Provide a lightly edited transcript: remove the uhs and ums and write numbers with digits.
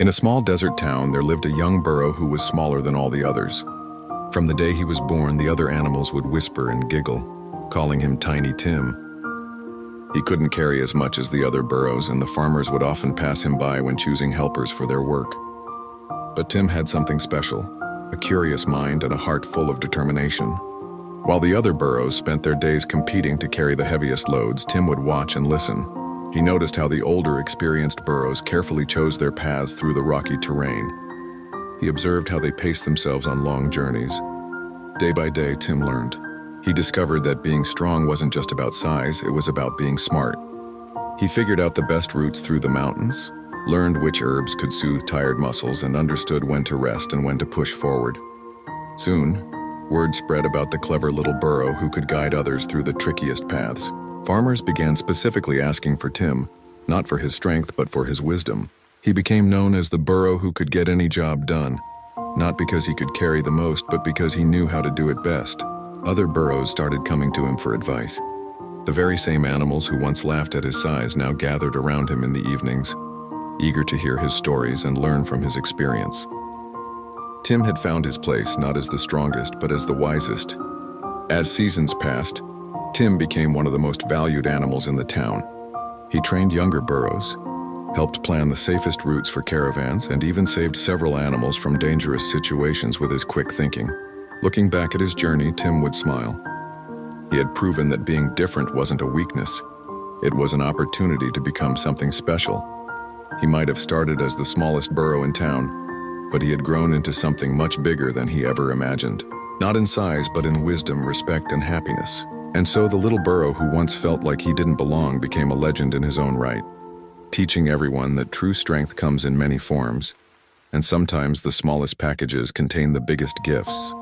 In a small desert town, there lived a young burro who was smaller than all the others. From the day he was born, the other animals would whisper and giggle, calling him Tiny Tim. He couldn't carry as much as the other burros, and the farmers would often pass him by when choosing helpers for their work. But Tim had something special, a curious mind and a heart full of determination. While the other burros spent their days competing to carry the heaviest loads, Tim would watch and listen. He noticed how the older, experienced burros carefully chose their paths through the rocky terrain. He observed how they paced themselves on long journeys. Day by day, Tim learned. He discovered that being strong wasn't just about size, it was about being smart. He figured out the best routes through the mountains, learned which herbs could soothe tired muscles, and understood when to rest and when to push forward. Soon, word spread about the clever little burro who could guide others through the trickiest paths. Farmers began specifically asking for Tim, not for his strength but for his wisdom. He became known as the burro who could get any job done, not because he could carry the most, but because he knew how to do it best. Other burros started coming to him for advice. The very same animals who once laughed at his size now gathered around him in the evenings, eager to hear his stories and learn from his experience. Tim had found his place not as the strongest, but as the wisest. As seasons passed, Tim became one of the most valued animals in the town. He trained younger burros, helped plan the safest routes for caravans, and even saved several animals from dangerous situations with his quick thinking. Looking back at his journey, Tim would smile. He had proven that being different wasn't a weakness. It was an opportunity to become something special. He might have started as the smallest burro in town, but he had grown into something much bigger than he ever imagined. Not in size, but in wisdom, respect, and happiness. And so the little burro who once felt like he didn't belong became a legend in his own right, teaching everyone that true strength comes in many forms, and sometimes the smallest packages contain the biggest gifts.